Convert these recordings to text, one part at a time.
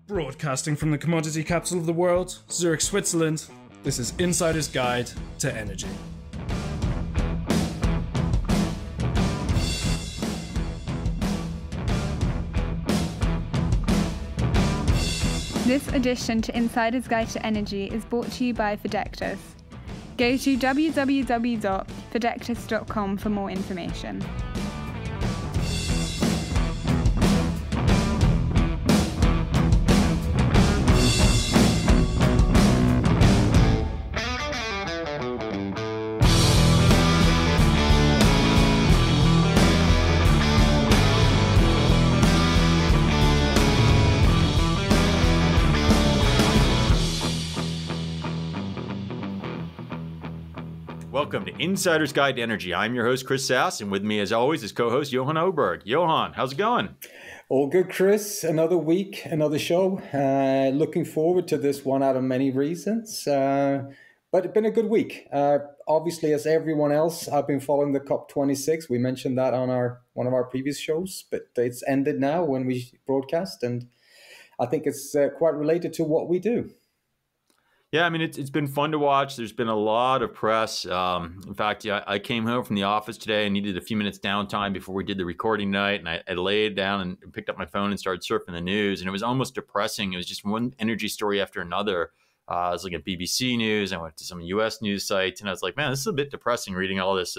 Broadcasting from the commodity capital of the world, Zurich, Switzerland, this is Insider's Guide to Energy. This edition to Insider's Guide to Energy is brought to you by Fidectus. Go to www.fidectus.com for more information. Welcome to Insider's Guide to Energy. I'm your host, Chris Sass, and with me, as always, is co-host Johan Oberg. Johan, how's it going? All good, Chris. Another week, another show. Looking forward to this one out of many reasons. But it's been a good week. Obviously, as everyone else, I've been following the COP26. We mentioned that on one of our previous shows, but it's ended now when we broadcast, and I think it's quite related to what we do. Yeah, I mean, it's been fun to watch. There's been a lot of press. In fact, I came home from the office today and needed a few minutes downtime before we did the recording night. And I laid down and picked up my phone and started surfing the news. And it was almost depressing. It was just one energy story after another. I was looking at BBC News. I went to some US news sites. And I was like, man, this is a bit depressing reading all this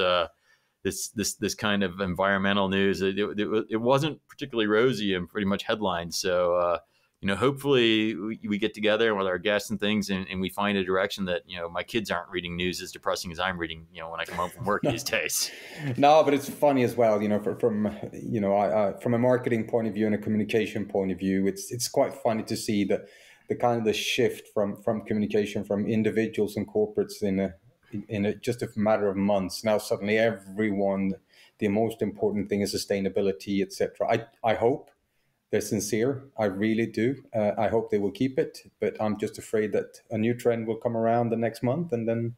this kind of environmental news. It wasn't particularly rosy and pretty much headlines. So, hopefully we get together with our guests and things and we find a direction that, my kids aren't reading news as depressing as I'm reading, when I come home from work these days. No, but it's funny as well, from a marketing point of view and a communication point of view, it's quite funny to see the kind of the shift from communication from individuals and corporates in just a matter of months. Now, suddenly everyone, the most important thing is sustainability, etc. I hope they're sincere. I really do. I hope they will keep it, but I'm just afraid that a new trend will come around the next month and then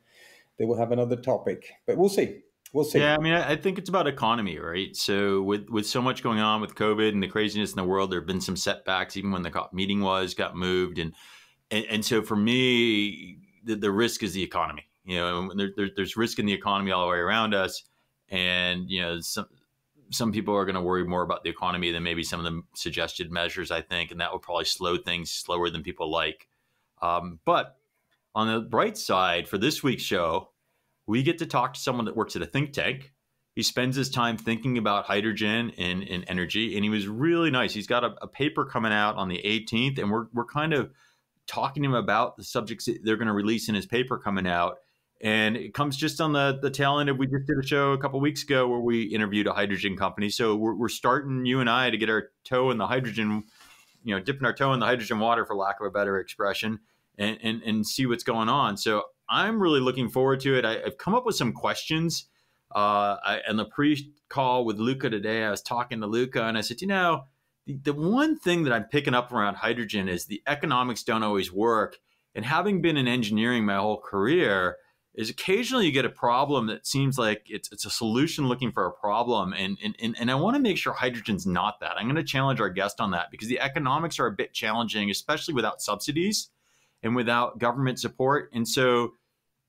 they will have another topic. But we'll see. We'll see. Yeah, I mean, I think it's about economy, right? So with so much going on with COVID and the craziness in the world, there have been some setbacks, even when the COP meeting got moved. And so for me, the risk is the economy. There's risk in the economy all the way around us. And, some people are going to worry more about the economy than maybe some of the suggested measures, I think, and that will probably slow things slower than people like. But on the bright side, for this week's show, we get to talk to someone that works at a think tank. He spends his time thinking about hydrogen and energy, and he was really nice. He's got a paper coming out on the 18th, and we're kind of talking to him about the subjects that they're going to release in his paper coming out. And it comes just on the tail end of, we just did a show a couple of weeks ago where we interviewed a hydrogen company. So we're starting, you and I, to get our toe in the hydrogen, dipping our toe in the hydrogen water, for lack of a better expression, and see what's going on. So I'm really looking forward to it. I've come up with some questions. In the pre-call with Luca today, I was talking to Luca and I said, the one thing that I'm picking up around hydrogen is the economics don't always work. And having been in engineering my whole career, is occasionally you get a problem that seems like it's a solution looking for a problem. And I want to make sure hydrogen's not that. I'm going to challenge our guest on that because the economics are a bit challenging, especially without subsidies and without government support. And so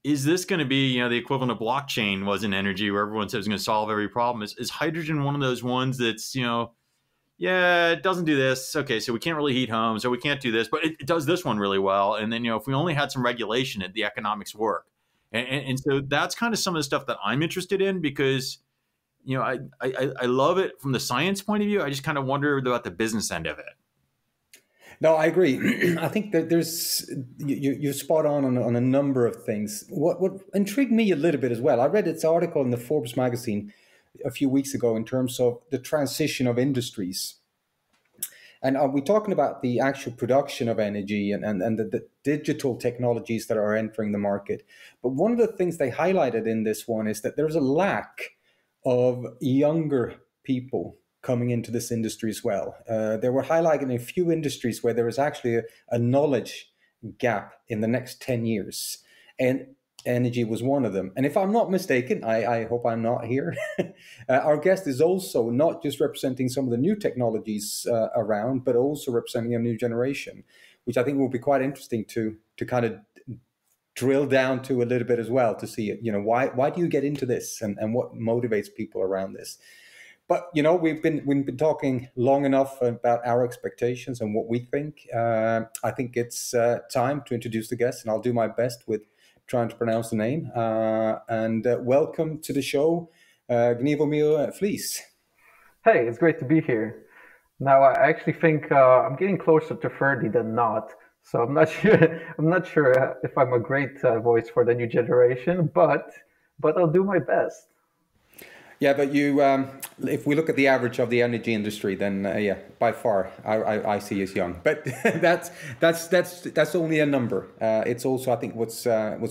is this going to be, the equivalent of blockchain was in energy, where everyone says it's going to solve every problem? Is hydrogen one of those ones that's, it doesn't do this. Okay, so we can't really heat homes, or we can't do this, but it does this one really well. And then, if we only had some regulation, the economics work. And so that's kind of some of the stuff that I'm interested in because, I love it from the science point of view. I just kind of wonder about the business end of it. No, I agree. I think that you're spot on a number of things. What intrigued me a little bit as well, I read this article in the Forbes magazine a few weeks ago in terms of the transition of industries. And are we talking about the actual production of energy and the digital technologies that are entering the market? But one of the things they highlighted in this one is that there's a lack of younger people coming into this industry as well. They were highlighting a few industries where there is actually a knowledge gap in the next 10 years. And energy was one of them. And if I'm not mistaken, I hope I'm not here, our guest is also not just representing some of the new technologies around, but also representing a new generation, which I think will be quite interesting to kind of drill down to a little bit as well, to see, why do you get into this, and what motivates people around this. But we've been talking long enough about our expectations and what we think. I think it's time to introduce the guest, and I'll do my best with trying to pronounce the name. And welcome to the show, Gniewomir Flis. Hey, it's great to be here. Now, I actually think I'm getting closer to 30 than not. So I'm not sure. I'm not sure if I'm a great voice for the new generation, but I'll do my best. Yeah, but if we look at the average of the energy industry, then by far I see as young. But that's only a number. It's also, I think, what's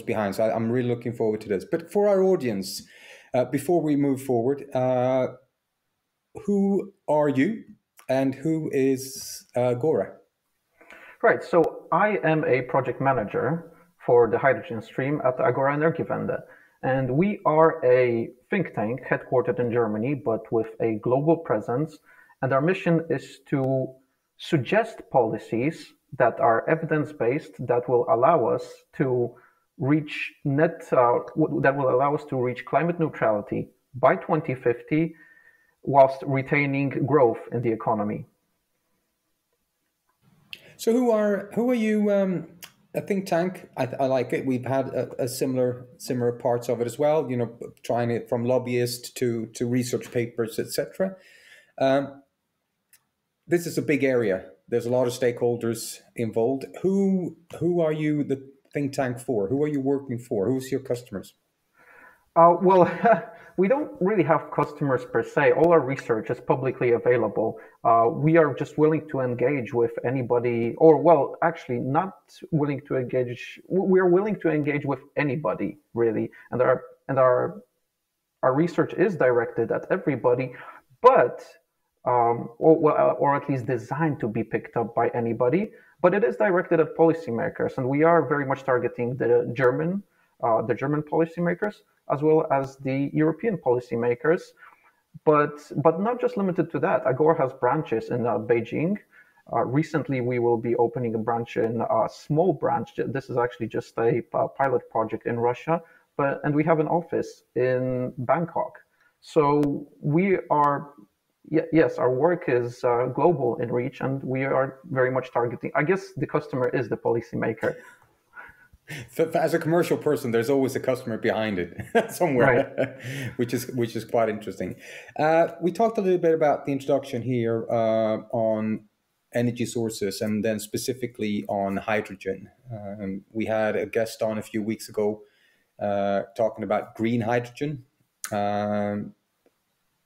behind. So I'm really looking forward to this. But for our audience, before we move forward, who are you, and who is Agora? Right. So I am a project manager for the hydrogen stream at Agora Energiewende. And we are a think tank headquartered in Germany, but with a global presence. And our mission is to suggest policies that are evidence-based, that will allow us to reach climate neutrality by 2050, whilst retaining growth in the economy. So who are you? A think tank. I like it. We've had a similar parts of it as well. Trying it from lobbyists to research papers, etc. This is a big area. There's a lot of stakeholders involved. Who are you the think tank for? Who are you working for? Who's your customers? Well, we don't really have customers per se. All our research is publicly available. We are just willing to engage with anybody, or well, actually not willing to engage. We are willing to engage with anybody, really. And our research is directed at everybody, but or at least designed to be picked up by anybody. But it is directed at policymakers, and we are very much targeting the German policymakers, as well as the European policymakers, but not just limited to that. Agora has branches in Beijing. Recently, we will be opening a branch in a small branch. This is actually just a pilot project in Russia, and we have an office in Bangkok. So we are, yes, our work is global in reach, and we are very much targeting. I guess the customer is the policymaker. As a commercial person, there's always a customer behind it somewhere, right. which is quite interesting. We talked a little bit about the introduction here on energy sources, and then specifically on hydrogen. We had a guest on a few weeks ago talking about green hydrogen. In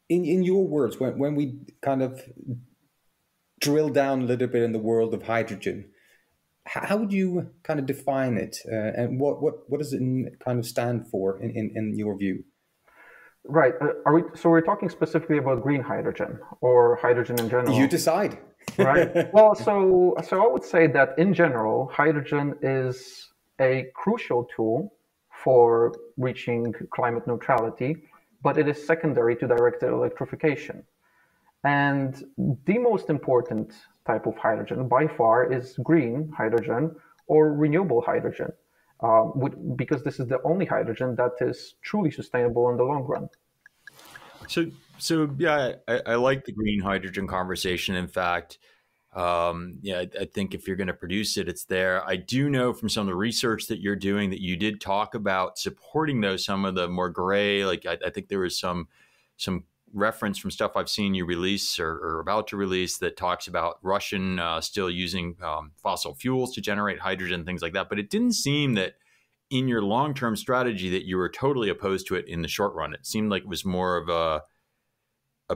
your words, when we kind of drill down a little bit in the world of hydrogen, how would you kind of define it, and what does it kind of stand for in your view? Right. We're talking specifically about green hydrogen or hydrogen in general? You decide. Right. Well, so I would say that in general, hydrogen is a crucial tool for reaching climate neutrality, but it is secondary to directed electrification. And the most important type of hydrogen by far is green hydrogen or renewable hydrogen, because this is the only hydrogen that is truly sustainable in the long run. So yeah, I like the green hydrogen conversation. In fact, I think if you're going to produce it, it's there. I do know from some of the research that you're doing that you did talk about supporting some of the more gray, like I think there was some reference from stuff I've seen you release or about to release that talks about Russian still using fossil fuels to generate hydrogen, things like that. But it didn't seem that in your long-term strategy that you were totally opposed to it in the short run. It seemed like it was more of a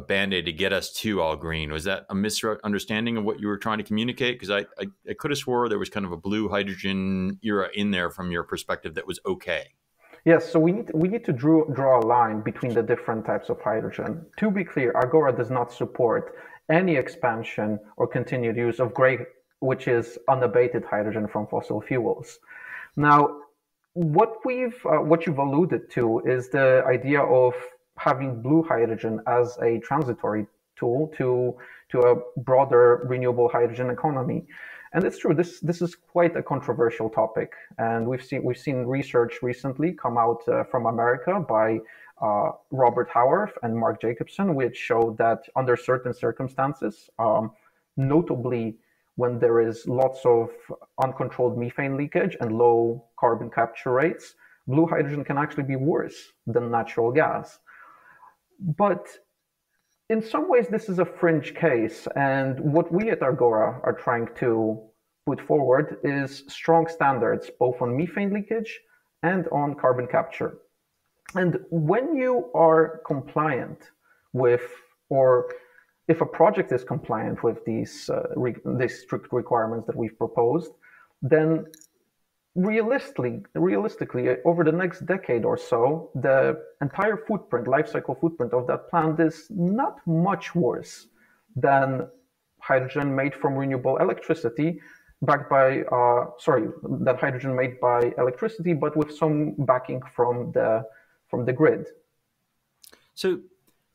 band-aid to get us to all green. Was that a misunderstanding of what you were trying to communicate? Because I could have swore there was kind of a blue hydrogen era in there from your perspective that was okay. Yes, so we need to draw a line between the different types of hydrogen. To be clear, Agora does not support any expansion or continued use of gray, which is unabated hydrogen from fossil fuels. Now, what you've alluded to is the idea of having blue hydrogen as a transitory tool to a broader renewable hydrogen economy. And it's true, this is quite a controversial topic, and we've seen research recently come out from America by Robert Howarth and Mark Jacobson, which showed that under certain circumstances, notably when there is lots of uncontrolled methane leakage and low carbon capture rates, blue hydrogen can actually be worse than natural gas. But in some ways, this is a fringe case, and what we at Agora are trying to put forward is strong standards both on methane leakage and on carbon capture. And when you are compliant with, or if a project is compliant with these strict requirements that we've proposed, then realistically, over the next decade or so, the entire life cycle footprint of that plant is not much worse than hydrogen made from renewable electricity, that hydrogen made by electricity, but with some backing from the grid. So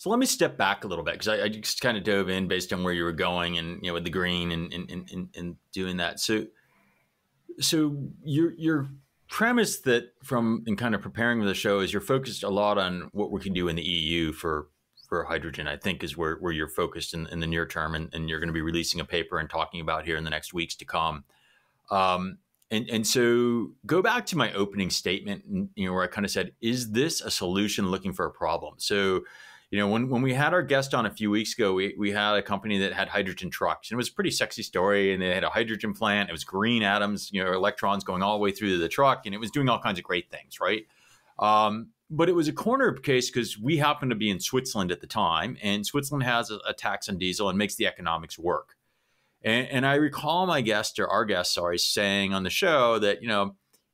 let me step back a little bit, because I just kind of dove in based on where you were going, and with the green and doing that. So your premise that in kind of preparing for the show is you're focused a lot on what we can do in the EU for hydrogen, I think, is where you're focused in the near term, and you're going to be releasing a paper and talking about here in the next weeks to come. And so go back to my opening statement, where I kind of said, is this a solution looking for a problem? So, when we had our guest on a few weeks ago, we had a company that had hydrogen trucks, and it was a pretty sexy story. And they had a hydrogen plant. It was green atoms, electrons going all the way through the truck, and it was doing all kinds of great things, right? But it was a corner case because we happened to be in Switzerland at the time, and Switzerland has a tax on diesel and makes the economics work. And I recall our guest, saying on the show that,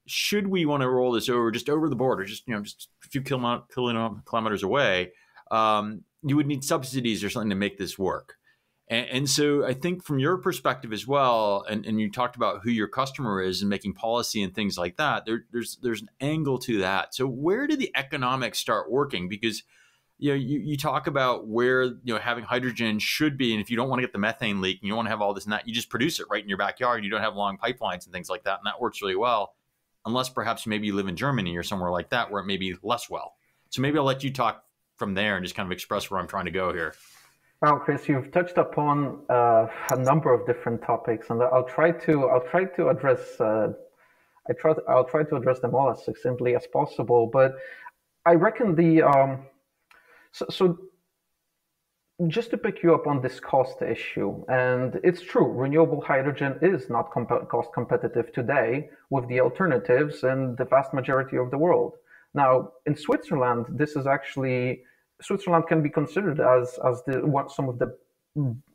should we want to roll this just over the border, just a few kilometers away, you would need subsidies or something to make this work. And so I think from your perspective as well, and you talked about who your customer is and making policy and things like that, there's an angle to that. So where do the economics start working? Because you talk about where having hydrogen should be, and if you don't want to get the methane leak and you don't want to have all this and that, you just produce it right in your backyard. You don't have long pipelines and things like that, and that works really well, unless perhaps maybe you live in Germany or somewhere like that where it may be less well. So maybe I'll let you talk from there and just kind of express where I'm trying to go here. Well, Chris, you've touched upon a number of different topics, and I'll try to address them all as succinctly as possible. But I reckon so just to pick you up on this cost issue, and it's true, renewable hydrogen is not cost competitive today with the alternatives in the vast majority of the world. Now, in Switzerland, Switzerland can be considered as some of the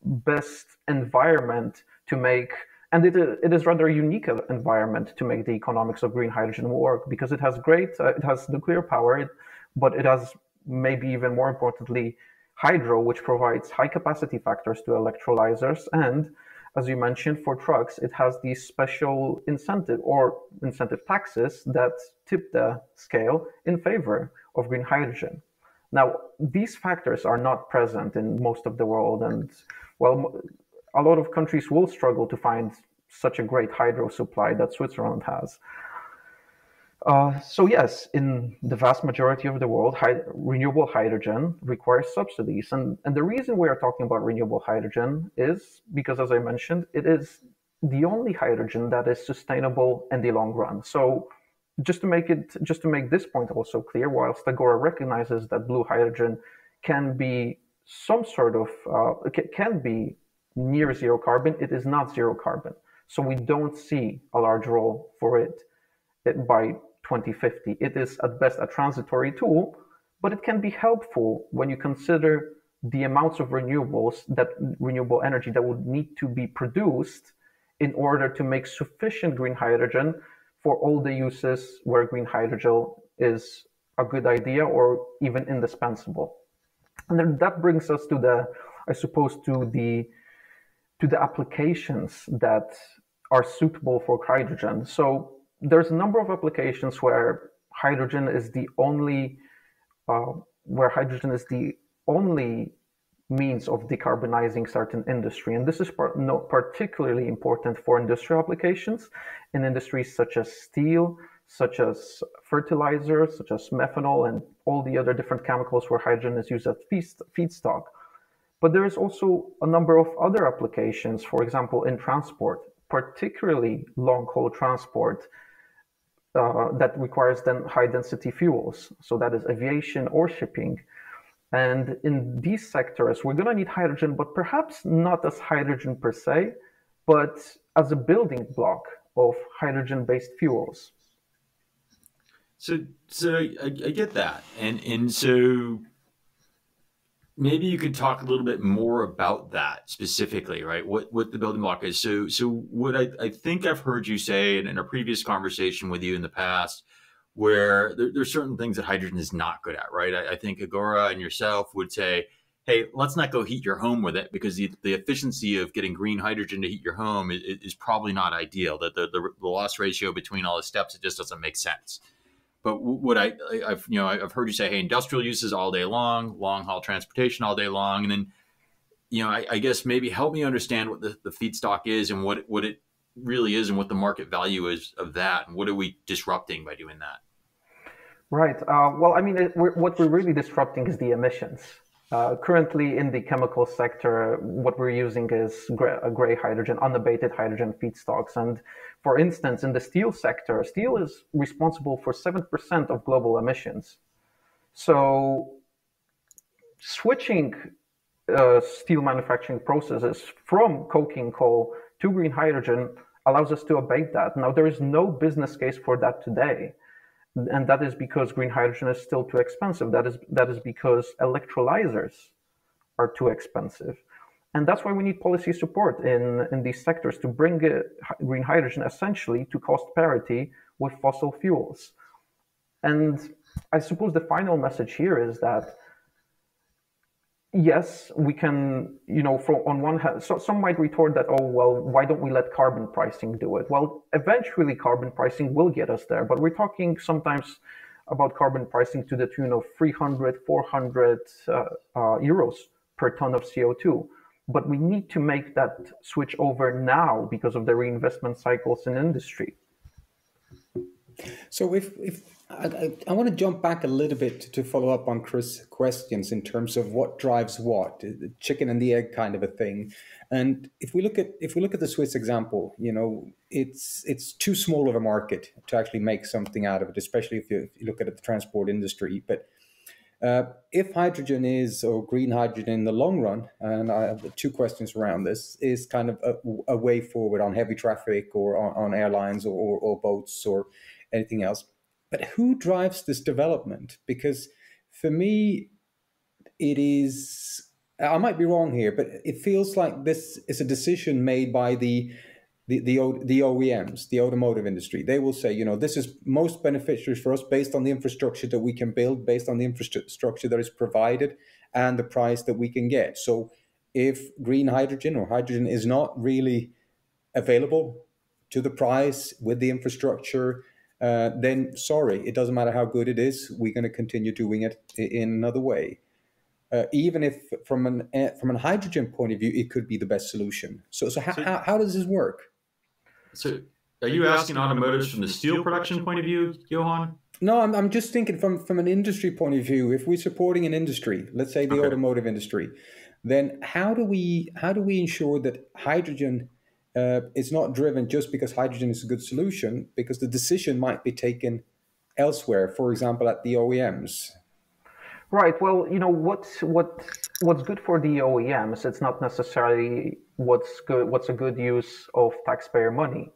best environment to make, and it is rather a unique environment to make the economics of green hydrogen work, because it has nuclear power, but it has, maybe even more importantly, hydro, which provides high capacity factors to electrolyzers, and as you mentioned, for trucks, it has these special incentive taxes that tip the scale in favor of green hydrogen. Now, these factors are not present in most of the world, and well, a lot of countries will struggle to find such a great hydro supply that Switzerland has. So yes, in the vast majority of the world, renewable hydrogen requires subsidies. And the reason we are talking about renewable hydrogen is because, as I mentioned, it is the only hydrogen that is sustainable in the long run. So just to make this point also clear, whilst Agora recognizes that blue hydrogen can be can be near zero carbon, it is not zero carbon. So we don't see a large role for it by 2050. It is at best a transitory tool, but it can be helpful when you consider the amounts of renewable energy that would need to be produced in order to make sufficient green hydrogen for all the uses where green hydrogen is a good idea or even indispensable. And then that brings us to the applications that are suitable for hydrogen. So there's a number of applications where hydrogen is the only means of decarbonizing certain industry. And this is particularly important for industrial applications in industries such as steel, such as fertilizers, such as methanol, and all the other different chemicals where hydrogen is used as feedstock. But there is also a number of other applications, for example, in transport, particularly long-haul transport, that requires then high-density fuels. So that is aviation or shipping. And in these sectors, we're going to need hydrogen, but perhaps not as hydrogen per se, but as a building block of hydrogen-based fuels. So I get that, and so maybe you could talk a little bit more about that specifically, right? What the building block is. So what I think I've heard you say in a previous conversation with you in the past, where there's certain things that hydrogen is not good at, right? I think Agora and yourself would say, hey, let's not go heat your home with it, because the efficiency of getting green hydrogen to heat your home is probably not ideal. That the loss ratio between all the steps, it just doesn't make sense. But what I've heard you say, hey, industrial uses all day long, long haul transportation all day long, and then I guess maybe help me understand what the feedstock is and what it really is and what the market value is of that, and what are we disrupting by doing that? Right. Well, I mean, what we're really disrupting is the emissions. Currently, in the chemical sector, what we're using is gray hydrogen, unabated hydrogen feedstocks. And for instance, in the steel sector, steel is responsible for 7% of global emissions. So switching steel manufacturing processes from coking coal to green hydrogen allows us to abate that. Now, there is no business case for that today. And that is because green hydrogen is still too expensive. That is because electrolyzers are too expensive. And that's why we need policy support in these sectors to bring green hydrogen essentially to cost parity with fossil fuels. And I suppose the final message here is that, yes, we can, on one hand, so some might retort that, oh, well, why don't we let carbon pricing do it? Well, eventually carbon pricing will get us there, but we're talking sometimes about carbon pricing to the tune of 300, 400 euros per ton of CO2. But we need to make that switch over now because of the reinvestment cycles in industry. So if I want to jump back a little bit to follow up on Chris' questions in terms of what drives what, the chicken and the egg kind of a thing. And if we look at the Swiss example, it's too small of a market to actually make something out of it, especially if you look at the transport industry. But if hydrogen or green hydrogen in the long run, and I have two questions around this, is kind of a way forward on heavy traffic or on airlines or boats or anything else. But who drives this development? Because for me, it is, I might be wrong here, but it feels like this is a decision made by the OEMs, the automotive industry. They will say, this is most beneficial for us based on the infrastructure that we can build, based on the infrastructure that is provided and the price that we can get. So if green hydrogen or hydrogen is not really available to the price with the infrastructure, then sorry, it doesn't matter how good it is. We're going to continue doing it in another way. Even if from a hydrogen point of view, it could be the best solution. So how does this work? So are you asking automotives from the steel production point of view, Johan? No, I'm just thinking from an industry point of view. If we're supporting an industry, let's say the automotive industry, then how do we ensure that hydrogen is not driven just because hydrogen is a good solution, because the decision might be taken elsewhere, for example, at the OEMs? Right. Well, what's good for the OEMs, it's not necessarily what's a good use of taxpayer money.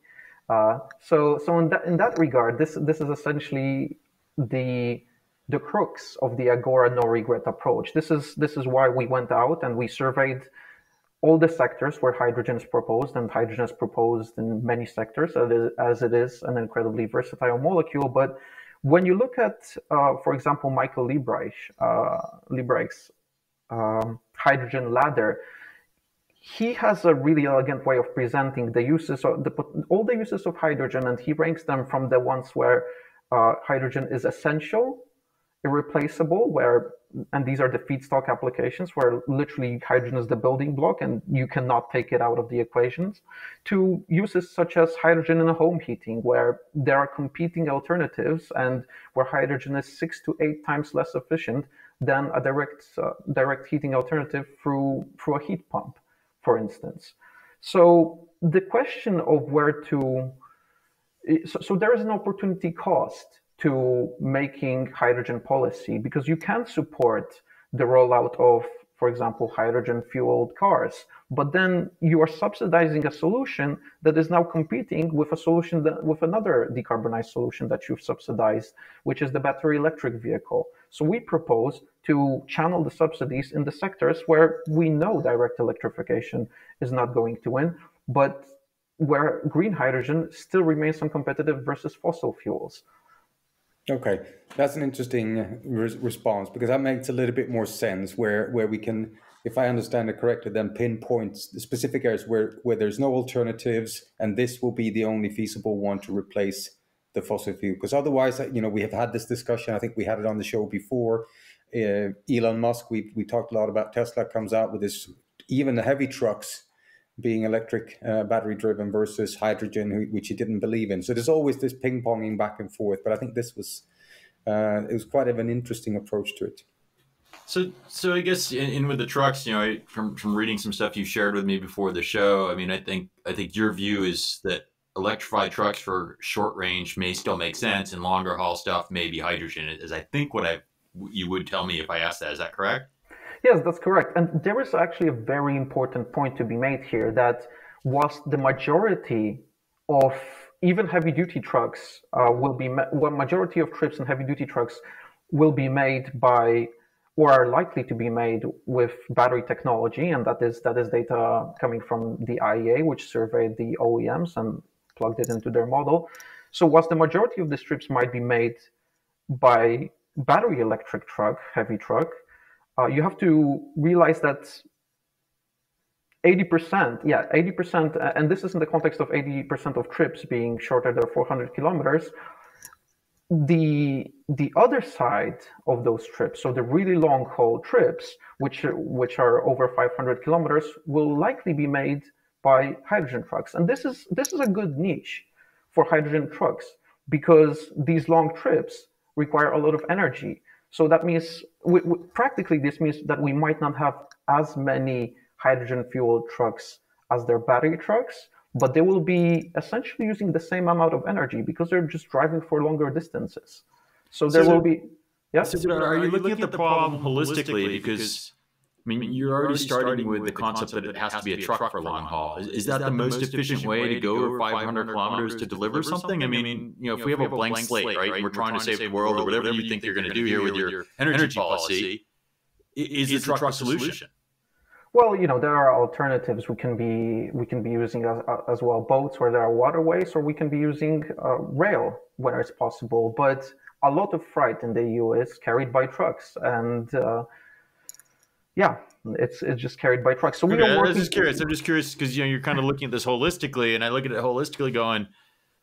So in that regard, this is essentially the crux of the Agora no regret approach. This is why we went out and we surveyed all the sectors where hydrogen is proposed, and hydrogen is proposed in many sectors as it is an incredibly versatile molecule. But when you look at, for example, Michael Liebreich's hydrogen ladder, he has a really elegant way of presenting the uses of all the uses of hydrogen, and he ranks them from the ones where hydrogen is essential, irreplaceable, and these are the feedstock applications where literally hydrogen is the building block and you cannot take it out of the equations, to uses such as hydrogen in home heating, where there are competing alternatives and where hydrogen is 6 to 8 times less efficient than a direct heating alternative through a heat pump, for instance. So the question of so there is an opportunity cost to making hydrogen policy, because you can support the rollout of, for example, hydrogen-fueled cars, but then you are subsidizing a solution that is now competing with a solution with another decarbonized solution that you've subsidized, which is the battery electric vehicle. So we propose to channel the subsidies in the sectors where we know direct electrification is not going to win, but where green hydrogen still remains uncompetitive versus fossil fuels. Okay, that's an interesting response, because that makes a little bit more sense where we can, if I understand it correctly, then pinpoint the specific areas where there's no alternatives, and this will be the only feasible one to replace the fossil fuel. Because otherwise, we have had this discussion. I think we had it on the show before. Elon Musk, we talked a lot about Tesla comes out with this, even the heavy trucks being electric, battery driven versus hydrogen, which he didn't believe in. So there's always this ping ponging back and forth. But I think this was it was quite of an interesting approach to it. So I guess in with the trucks, from reading some stuff you shared with me before the show, I mean, I think your view is that electrified trucks for short range may still make sense, and longer haul stuff may be hydrogen. Is I think you would tell me if I asked that. Is that correct? Yes, that's correct. And there is actually a very important point to be made here, that whilst the majority of even heavy-duty trucks majority of trips in heavy-duty trucks will be made by, or are likely to be made with battery technology, and that is data coming from the IEA, which surveyed the OEMs and plugged it into their model. So whilst the majority of these trips might be made by battery electric heavy truck, you have to realize that 80%, and this is in the context of 80% of trips being shorter than 400 kilometers, the other side of those trips, so the really long haul trips, which are over 500 kilometers, will likely be made by hydrogen trucks. And this is a good niche for hydrogen trucks, because these long trips require a lot of energy. So that means, practically, this means that we might not have as many hydrogen-fueled trucks as their battery trucks, but they will be essentially using the same amount of energy because they're just driving for longer distances. So there will be... Yeah? So are you looking at the problem holistically? Because, I mean, you're already starting with the concept that it has to be a truck for long haul. Is that the most efficient way to go 500 kilometers to deliver something? I mean, if we have a blank slate, right, and we're trying to save the world or whatever you think you're going to do here with your energy policy, is the truck a solution? Well, there are alternatives. We can be using as well boats where there are waterways, or we can be using rail where it's possible. But a lot of freight in the EU is carried by trucks, and it's just carried by trucks. So we are working. I'm just curious because you're kind of looking at this holistically, and I look at it holistically, going,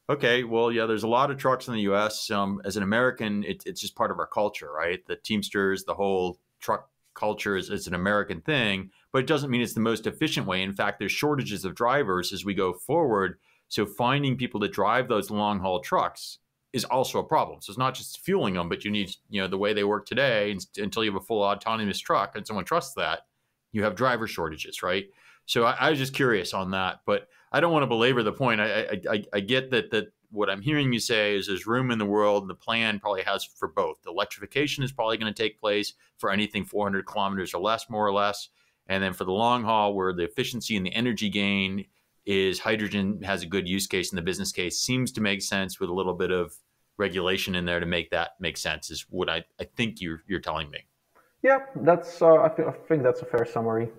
okay, well, yeah, there's a lot of trucks in the U.S. As an American, it's just part of our culture, right? The Teamsters, the whole truck culture is an American thing, but it doesn't mean it's the most efficient way. In fact, there's shortages of drivers as we go forward. So finding people to drive those long haul trucks is also a problem. So it's not just fueling them, but you need, the way they work today, until you have a full autonomous truck and someone trusts that, you have driver shortages, right? So I was just curious on that, but I don't want to belabor the point. I get that what I'm hearing you say is there's room in the world, and the plan probably has for both. The electrification is probably going to take place for anything 400 kilometers or less, more or less. And then for the long haul, where the efficiency and the energy gain is, hydrogen has a good use case, and the business case seems to make sense with a little bit of regulation in there to make that make sense, is what I think you're telling me. Yeah, that's I think that's a fair summary.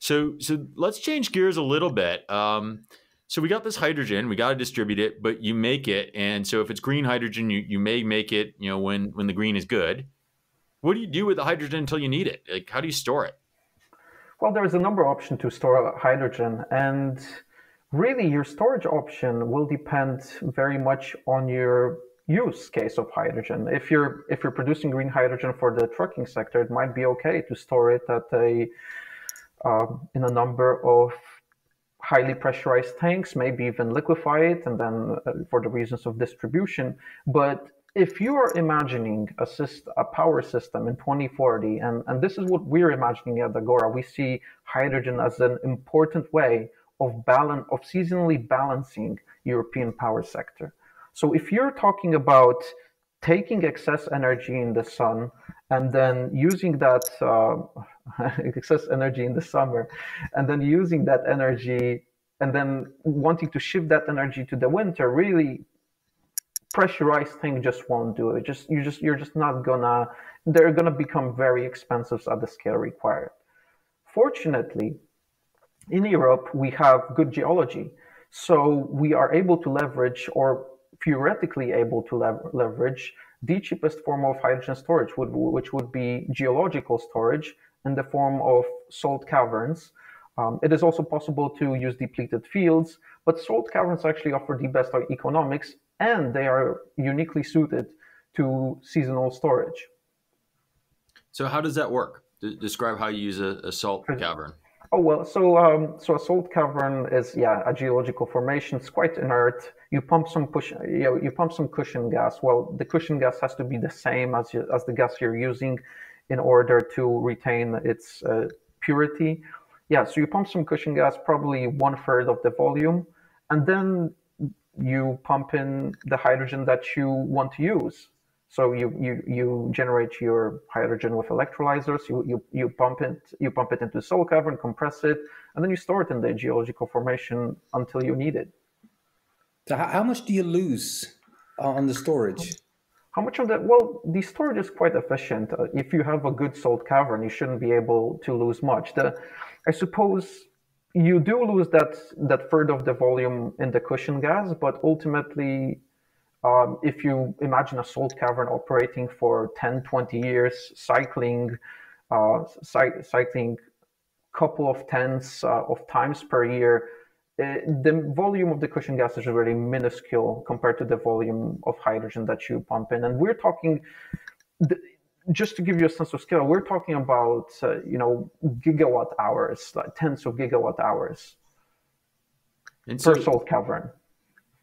So let's change gears a little bit. So we got this hydrogen, we got to distribute it, but you make it. And so if it's green hydrogen, you may make it, when the green is good. What do you do with the hydrogen until you need it? Like, how do you store it? Well, there's a number of options to store hydrogen, and really your storage option will depend very much on your use case of hydrogen. If you're producing green hydrogen for the trucking sector, it might be okay to store it at in a number of highly pressurized tanks, maybe even liquefy it, and then for the reasons of distribution. But if you are imagining a power system in 2040, and this is what we're imagining at Agora, we see hydrogen as an important way of seasonally balancing European power sector. So if you're talking about taking excess energy in the sun and then using that excess energy in the summer, and then using that energy and then wanting to shift that energy to the winter, really pressurized thing just won't do it. You're just not gonna. They're gonna become very expensive at the scale required. Fortunately, in Europe we have good geology, so we are able to leverage, or theoretically able to leverage, the cheapest form of hydrogen storage, which would be geological storage in the form of salt caverns. It is also possible to use depleted fields, but salt caverns actually offer the best economics, and they are uniquely suited to seasonal storage. So how does that work? Describe how you use a salt cavern. Oh, well, so a salt cavern is, a geological formation. It's quite inert. You pump some cushion gas. Well, the cushion gas has to be the same as the gas you're using in order to retain its purity. Yeah, so you pump some cushion gas, probably 1/3 of the volume, and then you pump in the hydrogen that you want to use. So you generate your hydrogen with electrolyzers. You pump it into the salt cavern, compress it, and then you store it in the geological formation until you need it. So how much do you lose on the storage? How much of that? Well, the storage is quite efficient. If you have a good salt cavern, you shouldn't be able to lose much. I suppose you do lose that third of the volume in the cushion gas, but ultimately, if you imagine a salt cavern operating for 10, 20 years, cycling couple of tens of times per year, the volume of the cushion gas is really minuscule compared to the volume of hydrogen that you pump in. And we're talking, just to give you a sense of scale, we're talking about gigawatt hours, like tens of gigawatt hours per salt cavern.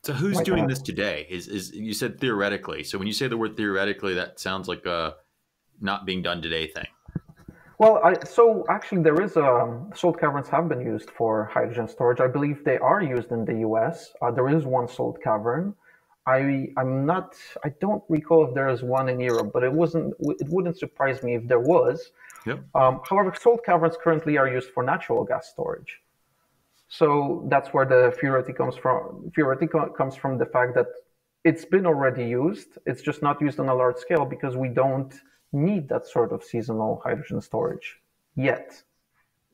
So who's doing this today? Is you said theoretically. So when you say the word theoretically, that sounds like a not being done today thing. Well, so actually there is salt caverns have been used for hydrogen storage. I believe they are used in the US. There is one salt cavern. I don't recall if there is one in Europe, but it wouldn't surprise me if there was. Yep. However, salt caverns currently are used for natural gas storage. So that's where the theoretic comes from. Theoretic comes from the fact that it's been already used. It's just not used on a large scale because we don't need that sort of seasonal hydrogen storage yet.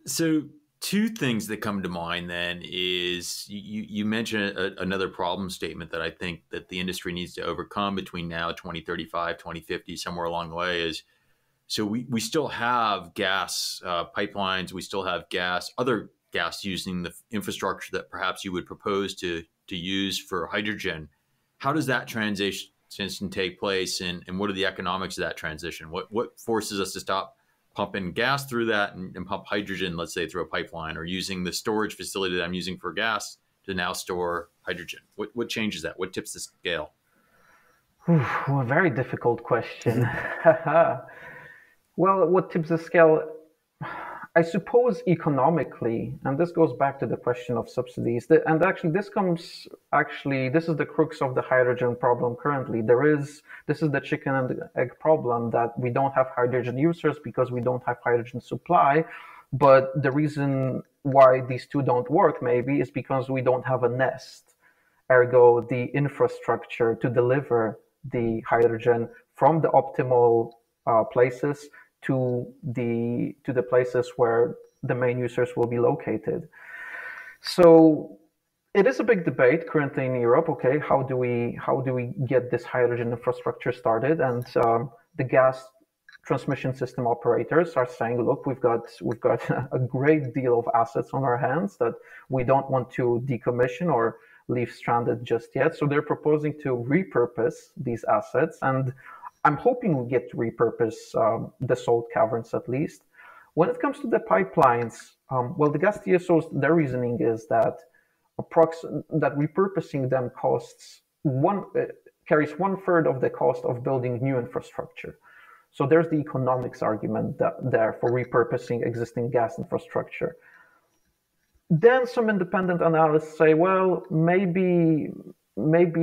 So two things that come to mind then is you mentioned another problem statement that I think that the industry needs to overcome between now, 2035, 2050, somewhere along the way is, so we still have gas pipelines, we still have other gas using the infrastructure that perhaps you would propose to use for hydrogen. How does that transition take place, and what are the economics of that transition? What forces us to stop pumping gas through that and pump hydrogen, let's say through a pipeline, or using the storage facility that I'm using for gas to now store hydrogen? What changes that? What tips the scale? A very difficult question. Well, what tips the scale? I suppose economically, and this goes back to the question of subsidies, and actually this is the crux of the hydrogen problem currently. This is the chicken and egg problem, that we don't have hydrogen users because we don't have hydrogen supply. But the reason why these two don't work maybe is because we don't have a nest, ergo the infrastructure to deliver the hydrogen from the optimal places to the places where the main users will be located. So it is a big debate currently in Europe. Okay, how do we get this hydrogen infrastructure started? And the gas transmission system operators are saying, look, we've got a great deal of assets on our hands that we don't want to decommission or leave stranded just yet. So they're proposing to repurpose these assets, and I'm hoping we get to repurpose the Assault Caverns at least. When it comes to the pipelines, well, the gas TSOs, their reasoning is that repurposing them carries 1/3 of the cost of building new infrastructure. So there's the economics argument there for repurposing existing gas infrastructure. Then some independent analysts say, well, maybe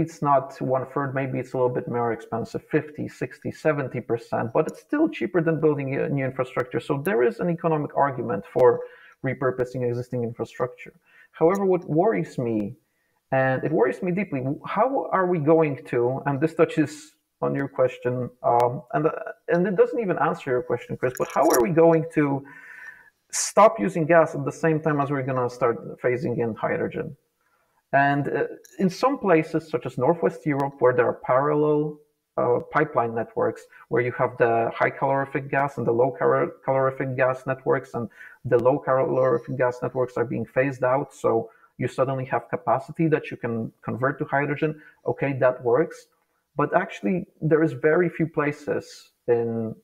it's not 1/3, maybe it's a little bit more expensive, 50, 60, 70%, but it's still cheaper than building a new infrastructure. So there is an economic argument for repurposing existing infrastructure. However, what worries me, and it worries me deeply, how are we going to, and this touches on your question, and it doesn't even answer your question, Chris, but how are we going to stop using gas at the same time as we're going to start phasing in hydrogen? And in some places, such as Northwest Europe, where there are parallel pipeline networks, where you have the high calorific gas and the low calorific gas networks, and the low calorific gas networks are being phased out, so you suddenly have capacity that you can convert to hydrogen. Okay, that works. But actually, there is very few places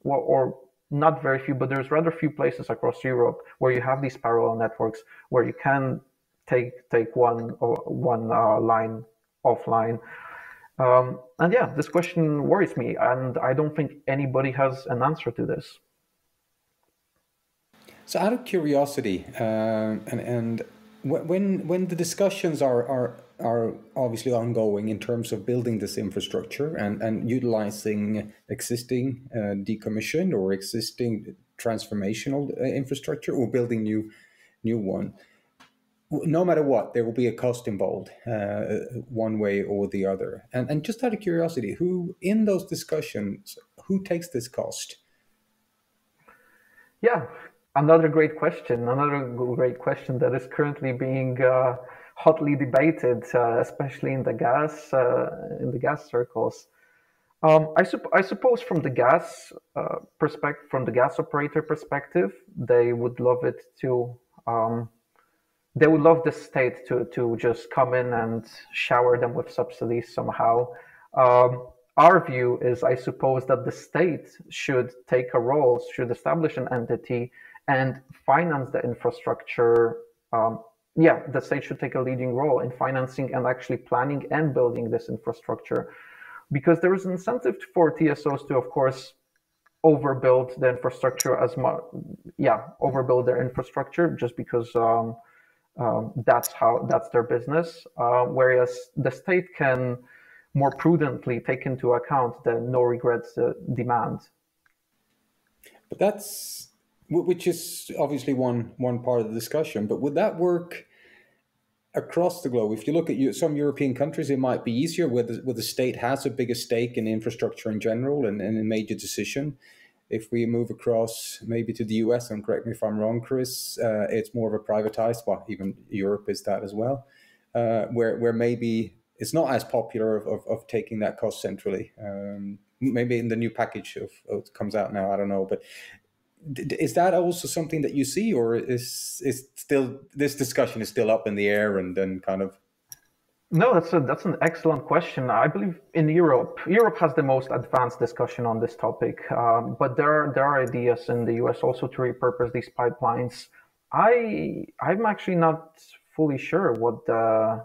or not very few, but there's rather few places across Europe where you have these parallel networks where you can take one line offline. And yeah, this question worries me, and I don't think anybody has an answer to this. So, out of curiosity, and when the discussions are obviously ongoing in terms of building this infrastructure and utilizing existing decommissioned or existing transformational infrastructure, or building new one, no matter what, there will be a cost involved, one way or the other. And just out of curiosity, who in those discussions, who takes this cost? Yeah, another great question that is currently being hotly debated, especially in the gas circles. I suppose from the gas from the gas operator perspective, they would love it to. They would love the state to just come in and shower them with subsidies somehow. Our view is, I suppose, that the state should take a role, should establish an entity and finance the infrastructure. The state should take a leading role in financing and actually planning and building this infrastructure, because there is an incentive for TSOs to, of course, overbuild the infrastructure overbuild their infrastructure, just because that's their business. Whereas the state can more prudently take into account the no regrets demand. But which is obviously one part of the discussion. But would that work across the globe? If you look at some European countries, it might be easier where the state has a bigger stake in infrastructure in general and a major decision. If we move across maybe to the US, and correct me if I'm wrong, Chris, it's more of a privatized, well, even Europe is that as well, where maybe it's not as popular of taking that cost centrally. Maybe in the new package of comes out now, I don't know. But is that also something that you see, or is still this discussion is still up in the air and then kind of? No, that's an excellent question. I believe in Europe has the most advanced discussion on this topic, but there are ideas in the US also to repurpose these pipelines. I'm actually not fully sure what the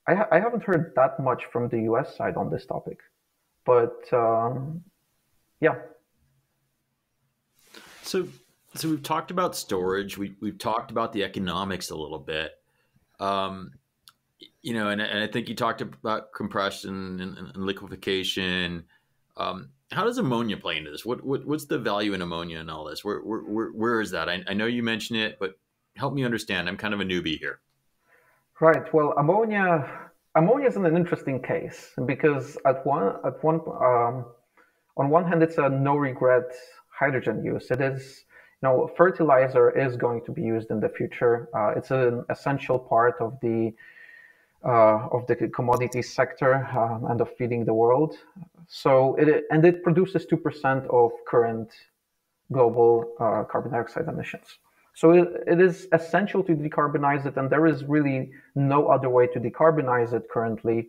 I haven't heard that much from the US side on this topic, but yeah. So we've talked about storage. We've talked about the economics a little bit. And I think you talked about compression and liquefaction. How does ammonia play into this? What's the value in ammonia and all this? Where is that? I know you mentioned it, but help me understand. I'm kind of a newbie here. Right. Well, ammonia is an interesting case because on one hand, it's a no regret hydrogen use. It is, fertilizer is going to be used in the future. It's an essential part of the commodity sector and of feeding the world. So it produces 2% of current global carbon dioxide emissions. So it is essential to decarbonize it, and there is really no other way to decarbonize it currently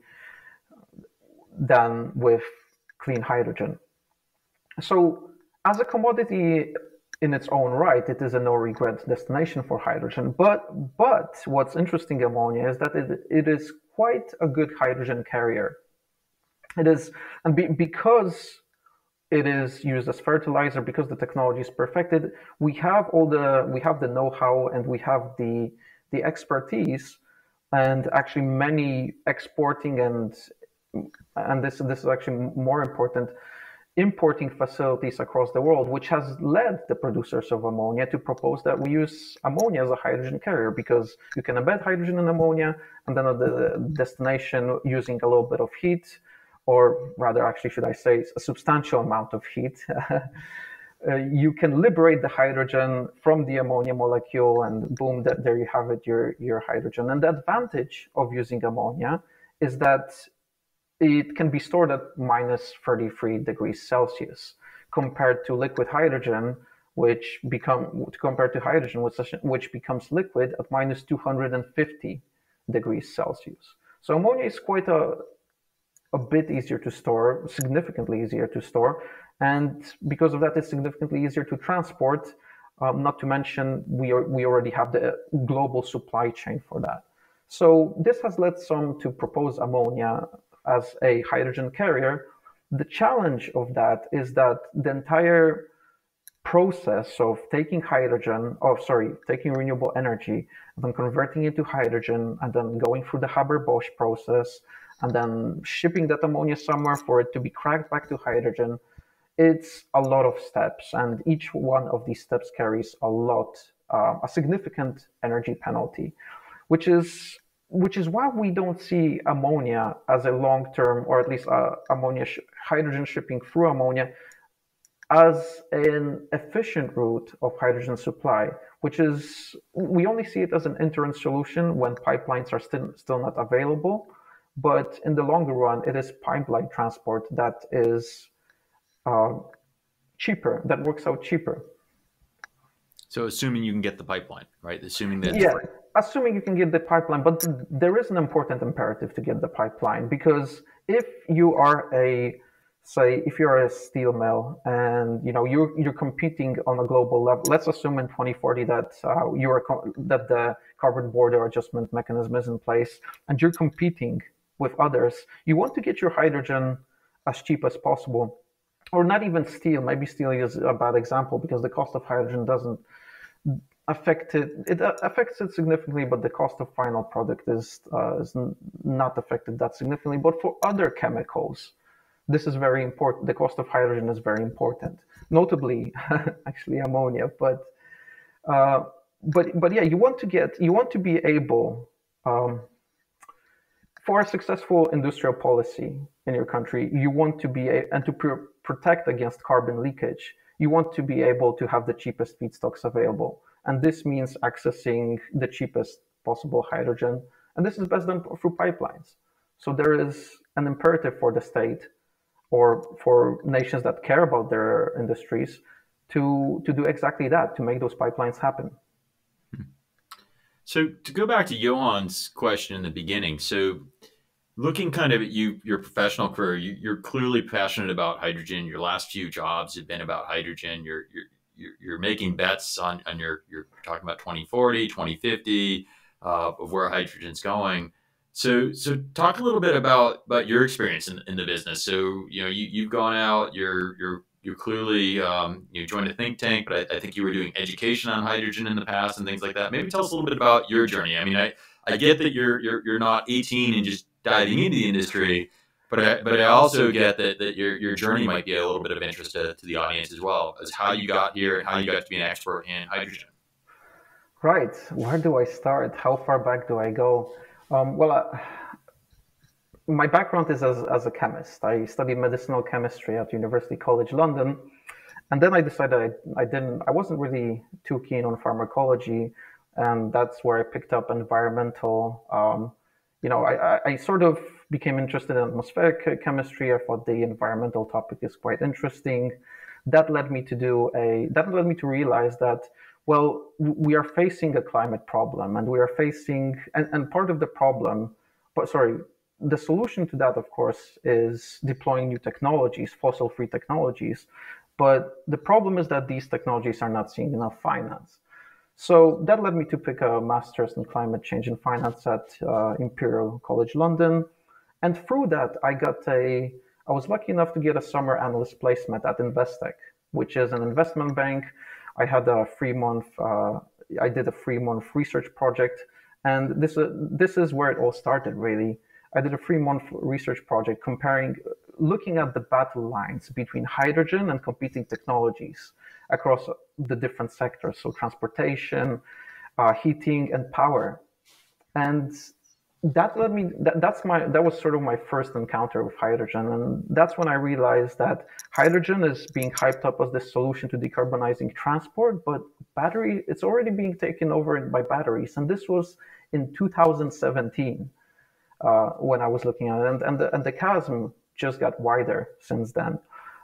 than with clean hydrogen. So as a commodity in its own right, it is a no-regret destination for hydrogen. But what's interesting ammonia is that it is quite a good hydrogen carrier. It is, and because it is used as fertilizer, because the technology is perfected, we have the know-how and we have the expertise, and actually many exporting and this is actually more important, importing facilities across the world, which has led the producers of ammonia to propose that we use ammonia as a hydrogen carrier, because you can embed hydrogen in ammonia, and then at the destination, using a little bit of heat, or rather, actually, should I say, a substantial amount of heat, you can liberate the hydrogen from the ammonia molecule, and boom, there you have it, your hydrogen. And the advantage of using ammonia is that it can be stored at minus 33 degrees Celsius, compared to liquid hydrogen, which becomes liquid at minus 250 degrees Celsius. So ammonia is quite a bit easier to store, significantly easier to store, and because of that, it's significantly easier to transport. Not to mention, we already have the global supply chain for that. So this has led some to propose ammonia as a hydrogen carrier. The challenge of that is that the entire process of taking renewable energy and then converting it to hydrogen and then going through the Haber-Bosch process and then shipping that ammonia somewhere for it to be cracked back to hydrogen, it's a lot of steps, and each one of these steps carries a significant energy penalty, which is why we don't see ammonia as a long-term, or at least hydrogen shipping through ammonia, as an efficient route of hydrogen supply, we only see it as an interim solution when pipelines are still not available. But in the longer run, it is pipeline transport that is cheaper, that works out cheaper. So assuming you can get the pipeline, right? Assuming that assuming you can get the pipeline, but there is an important imperative to get the pipeline, because if you are if you're a steel mill and you're competing on a global level, let's assume in 2040 that that the carbon border adjustment mechanism is in place and you're competing with others, you want to get your hydrogen as cheap as possible, or not even steel. Maybe steel is a bad example because the cost of hydrogen doesn't affect it. It affects it significantly, but the cost of final product is not affected that significantly. But for other chemicals, this is very important. The cost of hydrogen is very important, notably, actually ammonia. But yeah, you want to be able. For a successful industrial policy in your country, you want to be and to protect against carbon leakage, you want to be able to have the cheapest feedstocks available. And this means accessing the cheapest possible hydrogen. And this is best done through pipelines. So there is an imperative for the state or for nations that care about their industries to do exactly that, to make those pipelines happen. So to go back to Johan's question in the beginning, so looking kind of at your professional career, you're clearly passionate about hydrogen. Your last few jobs have been about hydrogen. You're making bets on you're talking about 2040, 2050 of where hydrogen's going. So talk a little bit about your experience in the business. So you've gone out, you're clearly you joined a think tank, but I think you were doing education on hydrogen in the past and things like that. Maybe tell us a little bit about your journey. I mean, I get that you're not 18 and just diving into the industry, but I also get that your journey might be a little bit of interest to the audience as well, as how you got here and how you got to be an expert in hydrogen. Right. Where do I start? How far back do I go? My background is as a chemist. I studied medicinal chemistry at University College London, and then I decided I wasn't really too keen on pharmacology, and that's where I picked up environmental. I sort of became interested in atmospheric chemistry. I thought the environmental topic is quite interesting. That led me to realize that, well, we are facing a climate problem, and we are facing, and part of the problem, the solution to that, of course, is deploying new technologies, fossil-free technologies. But the problem is that these technologies are not seeing enough finance. So that led me to pick a master's in climate change and finance at Imperial College London. And through that, I was lucky enough to get a summer analyst placement at Investec, which is an investment bank. I did a 3-month research project. And this is where it all started, really. I did a 3-month research project looking at the battle lines between hydrogen and competing technologies across the different sectors, so transportation, heating, and power. And that was sort of my first encounter with hydrogen. And that's when I realized that hydrogen is being hyped up as the solution to decarbonizing transport, but it's already being taken over by batteries. And this was in 2017 when I was looking at it, and the chasm just got wider since then.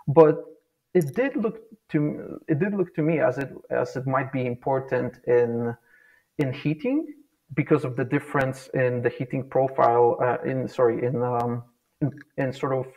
But it did look to me as it might be important in heating, because of the difference in the heating profile in sort of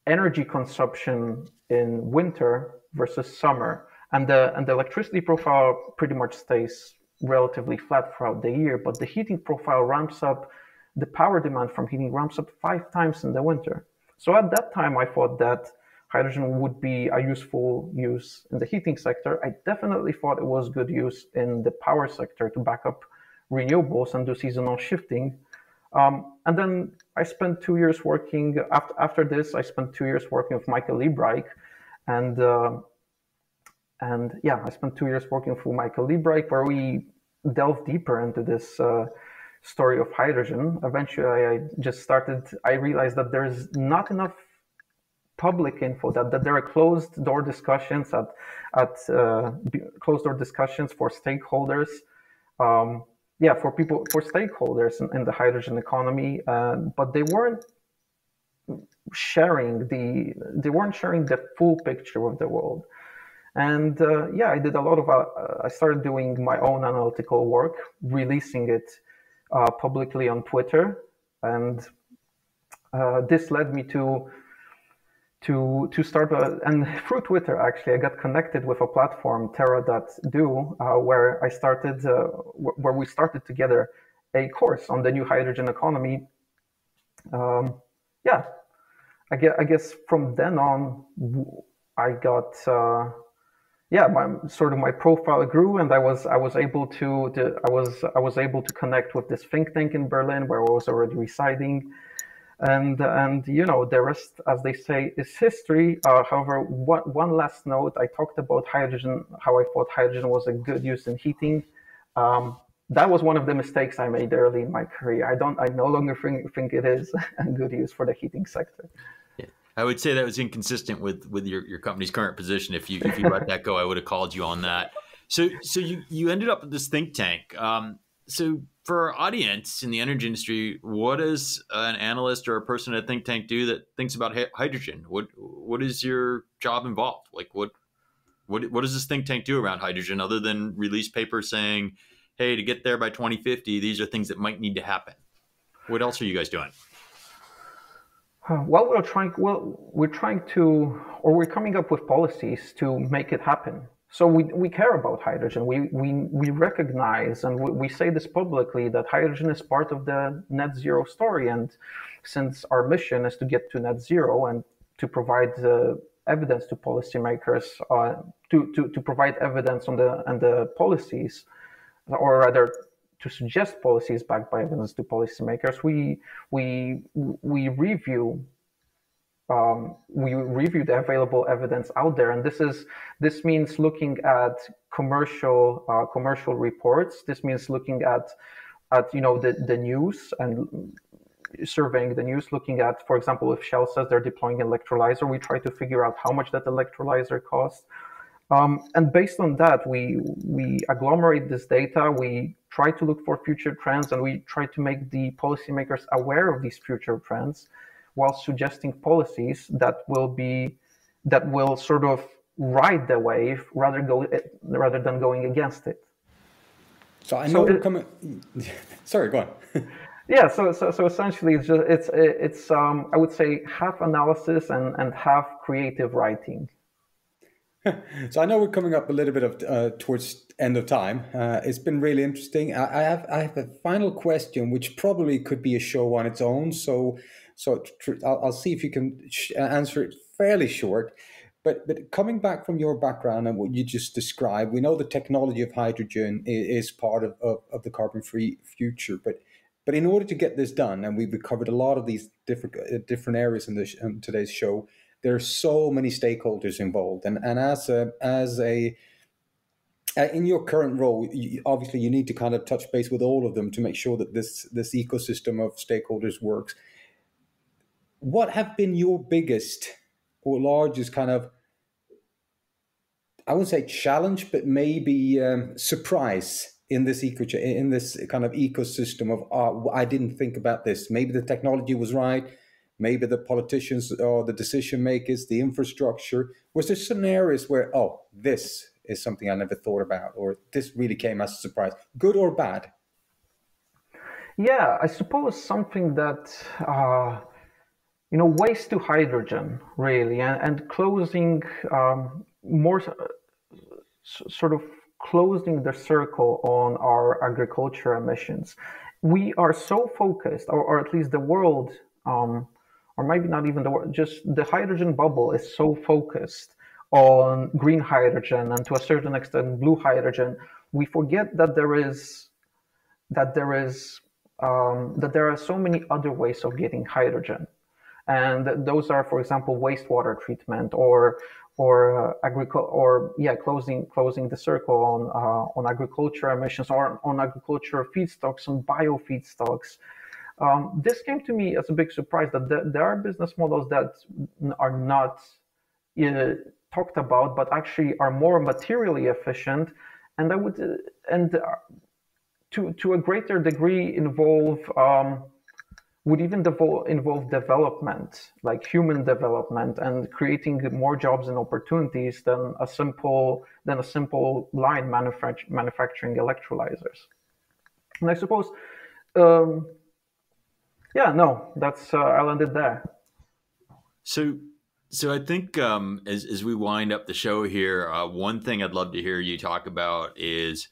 energy consumption in winter versus summer, and the electricity profile pretty much stays relatively flat throughout the year, but the heating profile ramps up. The power demand from heating ramps up 5 times in the winter. So at that time, I thought that hydrogen would be a useful use in the heating sector. I definitely thought it was good use in the power sector to back up renewables and do seasonal shifting. And then I spent 2 years working, after this, I spent 2 years working with Michael Liebreich. I spent 2 years working with Michael Liebreich, where we delved deeper into this story of hydrogen. Eventually, I realized that there's not enough public info, that there are closed door discussions closed door discussions for stakeholders. For stakeholders in the hydrogen economy, but they weren't sharing the full picture of the world. And I started doing my own analytical work, releasing it publicly on Twitter, and this led me to start. And through Twitter, actually, I got connected with a platform, Terra.do, where we started together a course on the new hydrogen economy. I guess from then on, I got. My profile grew, and I was able to connect with this think tank in Berlin, where I was already residing, and the rest, as they say, is history. However, one last note: I talked about hydrogen, how I thought hydrogen was a good use in heating. That was one of the mistakes I made early in my career. I no longer think it is a good use for the heating sector. I would say that was inconsistent with your company's current position. If you let that go, I would have called you on that. So you ended up with this think tank. So for our audience in the energy industry, what does an analyst or a person at a think tank do that thinks about hydrogen? What is your job involved? Like what does this think tank do around hydrogen other than release papers saying, hey, to get there by 2050, these are things that might need to happen? What else are you guys doing? Well, we're coming up with policies to make it happen. So we care about hydrogen. We recognize, and we say this publicly, that hydrogen is part of the net zero story. And since our mission is to get to net zero and to provide evidence to policymakers, to provide evidence on the policies, or rather to suggest policies backed by evidence to policymakers, we review the available evidence out there, and this means looking at commercial reports. This means looking at the news and surveying the news. Looking at, for example, if Shell says they're deploying an electrolyzer, we try to figure out how much that electrolyzer costs. And based on that, we agglomerate this data, we try to look for future trends, and we try to make the policymakers aware of these future trends, while suggesting policies that will sort of ride the wave rather than going against it. So I know we're coming. Sorry, go on. Yeah, so essentially it's I would say half analysis and half creative writing. So I know we're coming up a little bit of towards end of time. It's been really interesting. I have a final question, which probably could be a show on its own. So I'll see if you can answer it fairly short. But coming back from your background and what you just described, we know the technology of hydrogen is part of the carbon-free future. But in order to get this done, and we've covered a lot of these different areas in today's show, there are so many stakeholders involved, and as a in your current role, obviously you need to kind of touch base with all of them to make sure that this ecosystem of stakeholders works. What have been your biggest or largest kind of, I wouldn't say challenge, but maybe surprise in this kind of ecosystem of I didn't think about this. Maybe the technology was right. Maybe the politicians or the decision makers, the infrastructure. Was there scenarios where, oh, this is something I never thought about, or this really came as a surprise, good or bad? Yeah, I suppose something that, waste to hydrogen, really, and closing more sort of closing the circle on our agriculture emissions. We are so focused, or at least the world, or maybe not even the world, just the hydrogen bubble is so focused on green hydrogen and to a certain extent blue hydrogen, we forget that there are so many other ways of getting hydrogen, and those are, for example, wastewater treatment or closing the circle on agriculture emissions or on agricultural feedstocks and bio feedstocks. This came to me as a big surprise that there are business models that are not talked about, but actually are more materially efficient, and to a greater degree would even involve development, like human development, and creating more jobs and opportunities than a simple line manufacturing electrolyzers. And I suppose, that's I'll end it there. So I think as we wind up the show here, one thing I'd love to hear you talk about is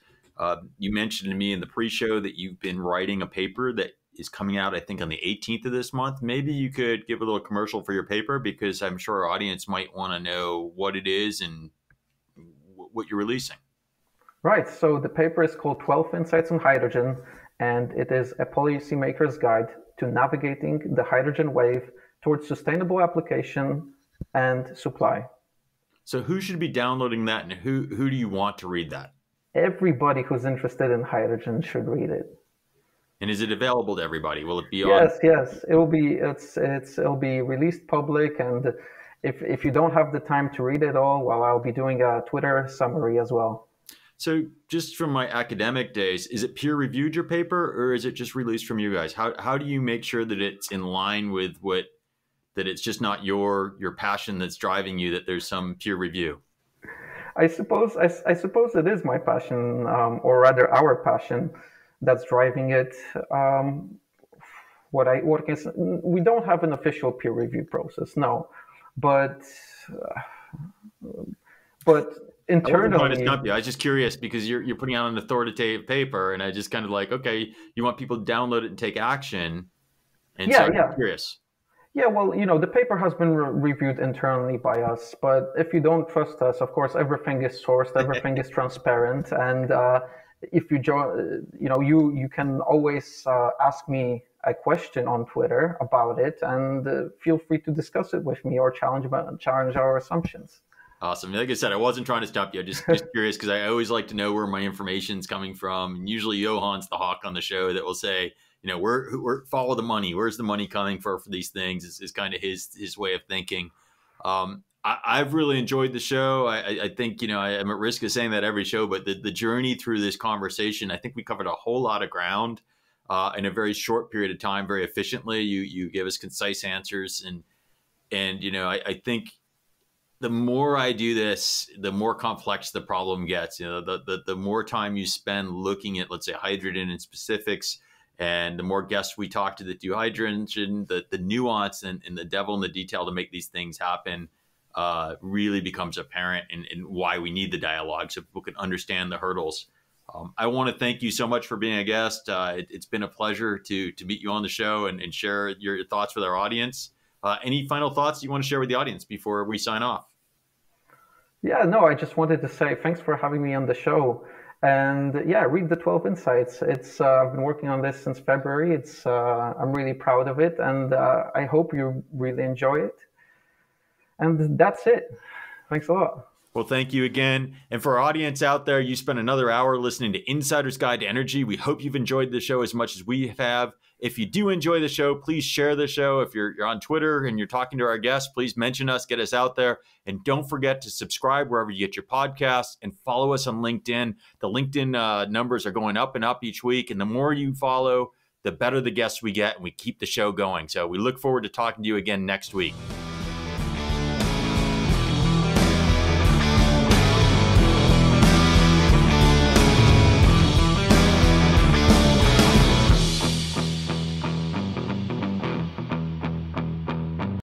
you mentioned to me in the pre-show that you've been writing a paper that is coming out, I think, on the 18th of this month. Maybe you could give a little commercial for your paper, because I'm sure our audience might want to know what it is and what you're releasing. Right. So the paper is called 12 Insights on Hydrogen, and it is a policymaker's guide to navigating the hydrogen wave towards sustainable application and supply. So who should be downloading that, and who do you want to read that? Everybody who's interested in hydrogen should read it. And is it available to everybody? Will it be on? Yes. It'll be released public, and if you don't have the time to read it all, well, I'll be doing a Twitter summary as well. So just from my academic days, is it peer reviewed, your paper, or is it just released from you guys? How do you make sure that it's in line with that it's just not your passion that's driving you, that there's some peer review? I suppose it is my passion, or rather our passion, that's driving it. We don't have an official peer review process, no, but internally. I was just curious, because you're putting out an authoritative paper, and I just kind of like, okay, you want people to download it and take action, and so I'm curious. Yeah, well, the paper has been reviewed internally by us, but if you don't trust us, of course, everything is sourced, everything is transparent, and if you join, you can always ask me a question on Twitter about it, and feel free to discuss it with me or challenge our assumptions. Awesome. Like I said, I wasn't trying to stop you. I'm just curious, because I always like to know where my information's coming from. And usually Johan's the hawk on the show that will say, we're follow the money. Where's the money coming for these things? Is kind of his way of thinking. I've really enjoyed the show. I think, I'm at risk of saying that every show, but the journey through this conversation, I think we covered a whole lot of ground in a very short period of time, very efficiently. You gave us concise answers. And I think the more I do this, the more complex the problem gets. The more time you spend looking at, let's say, hydrogen and specifics, and the more guests we talk to that do hydrogen, the nuance and the devil in the detail to make these things happen really becomes apparent, and why we need the dialogue so people can understand the hurdles. I want to thank you so much for being a guest. It's been a pleasure to meet you on the show and share your thoughts with our audience. Any final thoughts you want to share with the audience before we sign off? Yeah, no, I just wanted to say thanks for having me on the show. And yeah, read the 12 Insights. I've been working on this since February. I'm really proud of it, and I hope you really enjoy it. And that's it. Thanks a lot. Well, thank you again. And for our audience out there, you spent another hour listening to Insider's Guide to Energy. We hope you've enjoyed the show as much as we have. If you do enjoy the show, please share the show. If you're on Twitter and you're talking to our guests, please mention us, get us out there. And don't forget to subscribe wherever you get your podcasts, and follow us on LinkedIn. The LinkedIn numbers are going up and up each week. And the more you follow, the better the guests we get, and we keep the show going. So we look forward to talking to you again next week.